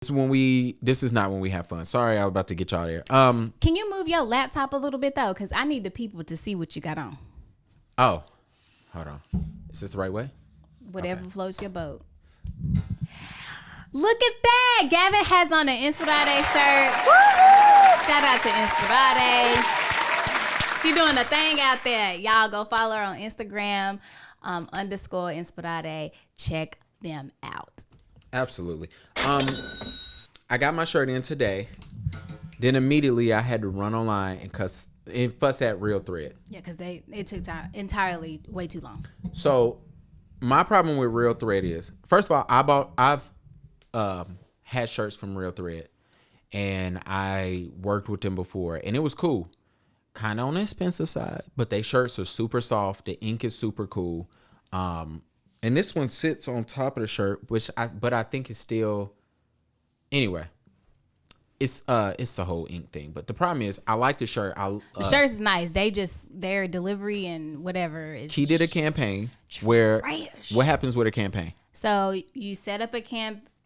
This is not when we have fun. Sorry, I was about to get y'all there. Can you move your laptop a little bit though? Because I need the people to see what you got on. Oh, hold on. Is this the right way? Whatever floats your boat. Look at that. Gavin has on an Inspirade shirt. Woo-hoo! Shout out to Inspirade. She doing a thing out there. Y'all go follow her on Instagram, _Inspirade. Check them out. Absolutely. I got my shirt in today. Then immediately I had to run online and fuss at Real Thread. Yeah, because it took time entirely way too long. So my problem with Real Thread is, first of all, I've had shirts from Real Thread, and I worked with them before, and it was cool. Kind of on the expensive side, but they shirts are super soft. The ink is super cool. And this one sits on top of the shirt, but I think it's still, anyway. It's the whole ink thing, but the problem is I like the shirt. The shirts is nice. Their delivery and whatever. He did a campaign where trash. What happens with a campaign? So you set up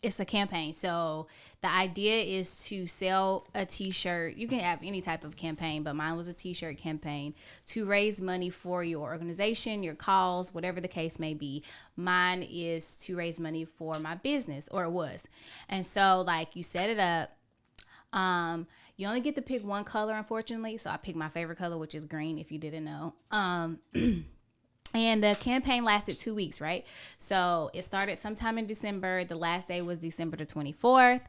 it's a campaign. So the idea is to sell a t-shirt. You can have any type of campaign, but mine was a t-shirt campaign to raise money for your organization, your cause, whatever the case may be. Mine is to raise money for my business, or it was. And so like you set it up. You only get to pick one color, unfortunately. So I picked my favorite color, which is green, if you didn't know. And the campaign lasted 2 weeks, right? So it started sometime in December. The last day was December the 24th.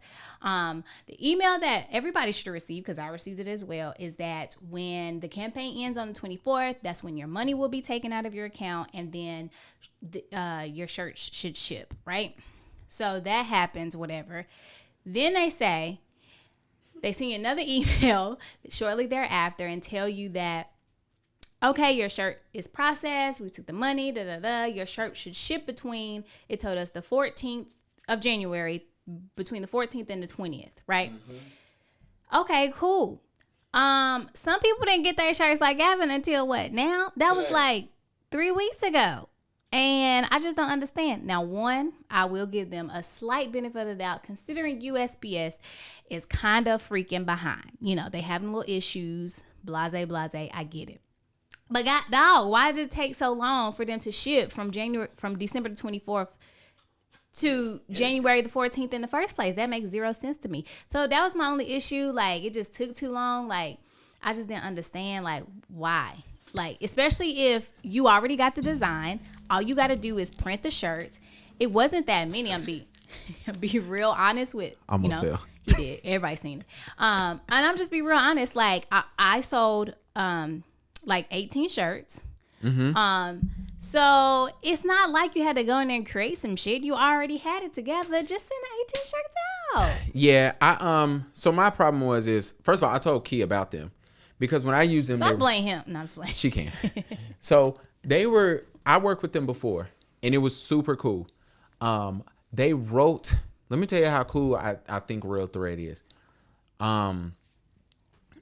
The email that everybody should receive, because I received it as well, is that when the campaign ends on the 24th, that's when your money will be taken out of your account, and then your shirt should ship, right? So that happens, whatever. Then they send you another email shortly thereafter and tell you that, okay, your shirt is processed. We took the money, Your shirt should ship it told us the 14th of January, between the 14th and the 20th, right? Mm-hmm. Okay, cool. Some people didn't get their shirts like Gavin until what now? That was like 3 weeks ago. And I just don't understand. Now, one, I will give them a slight benefit of the doubt, considering USPS is kind of freaking behind. You know, they having little issues, blase. I get it. But why did it take so long for them to ship from December the 24th to January the 14th in the first place? That makes zero sense to me. So that was my only issue. Like, it just took too long. Like, I just didn't understand, like, why. Like, especially if you already got the design, all you got to do is print the shirts. It wasn't that many. I'm be real honest with. Almost fell. He did. Everybody seen it. And I'm just be real honest. Like, I sold like 18 shirts. Mm-hmm. So it's not like you had to go in there and create some shit. You already had it together. Just send the 18 shirts out. Yeah. So my problem is first of all, I told Key about them. Because when I use them, so I blame him. No, I'm just playing. She can. So I worked with them before, and it was super cool. They wrote. Let me tell you how cool I think Real Thread is.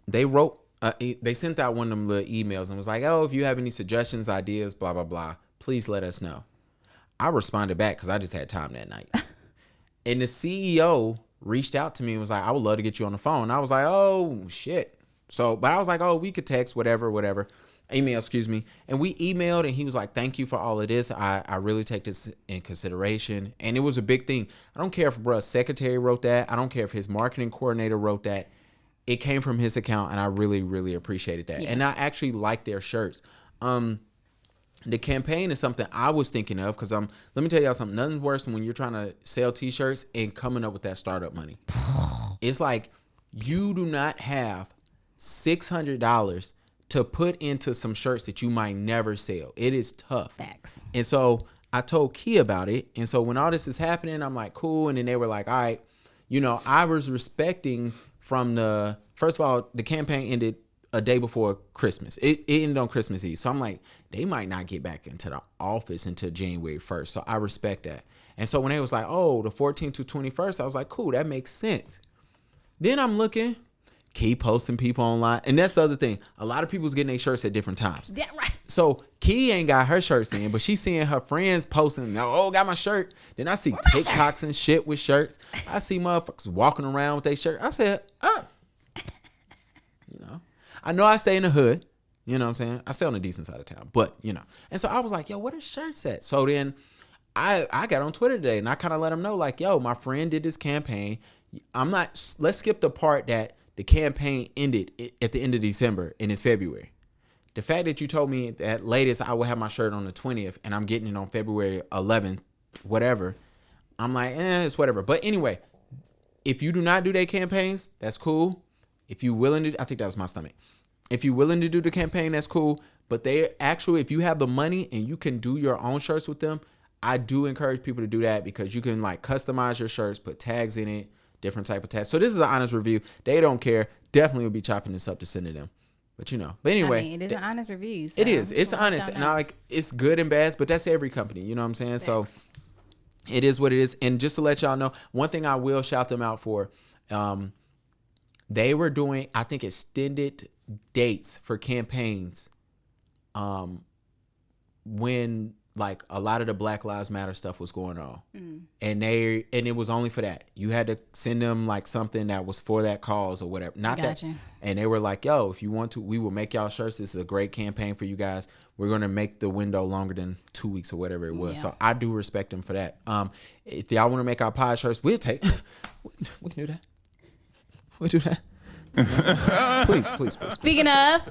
They wrote. They sent out one of them little emails and was like, "Oh, if you have any suggestions, ideas, blah blah blah, please let us know." I responded back because I just had time that night, and the CEO reached out to me and was like, "I would love to get you on the phone." I was like, "Oh shit." So, but I was like, oh, we could text, whatever. Email, excuse me. And we emailed, and he was like, thank you for all of this. I really take this in consideration. And it was a big thing. I don't care if bruh's secretary wrote that. I don't care if his marketing coordinator wrote that. It came from his account, and I really, really appreciated that. Yeah. And I actually like their shirts. The campaign is something I was thinking of because let me tell y'all something. Nothing's worse than when you're trying to sell t-shirts and coming up with that startup money. It's like you do not have $600 to put into some shirts that you might never sell. It is tough. Facts. And so I told Key about it. And so when all this is happening, I'm like, cool. And then they were like, all right, I was respecting first of all, the campaign ended a day before Christmas. It ended on Christmas Eve. So I'm like, they might not get back into the office until January 1st. So I respect that. And so when they was like, oh, the 14th to 21st, I was like, cool, that makes sense. Then I'm looking. Key posting people online. And that's the other thing. A lot of people's getting their shirts at different times. Yeah, right. So Key ain't got her shirts in, but she's seeing her friends posting, oh, got my shirt. Then I see TikToks and shit with shirts. I see motherfuckers walking around with their shirt. I said, you know, I know I stay in the hood. You know what I'm saying? I stay on the decent side of town, but you know. And so I was like, yo, what are shirts at? So then I got on Twitter today and I kind of let them know, like, yo, my friend did this campaign. Let's skip the part that the campaign ended at the end of December and it's February. The fact that you told me that latest I will have my shirt on the 20th and I'm getting it on February 11th, whatever. I'm like, it's whatever. But anyway, if you do not do their campaigns, that's cool. If you willing to, I think that was my stomach. If you're willing to do the campaign, that's cool. But they actually, if you have the money and you can do your own shirts with them, I do encourage people to do that because you can like customize your shirts, put tags in it, different type of tags. So this is an honest review. They don't care. Definitely will be chopping this up to send to them. But you know, but anyway, I mean, it is an honest review. So it is. It's honest, and I like it's good and bad, but that's every company. You know what I'm saying? Thanks. So it is what it is. And just to let y'all know, one thing I will shout them out for, they were doing, I think, extended dates for campaigns, when like a lot of the Black Lives Matter stuff was going on, and it was only for that. You had to send them like something that was for that cause or whatever. Not gotcha. That, and they were like, "Yo, if you want to, we will make y'all shirts. This is a great campaign for you guys. We're gonna make the window longer than 2 weeks or whatever it was." Yeah. So I do respect them for that. If y'all want to make our pod shirts, we'll take. We can do that. We'll do that. Please. Speaking of,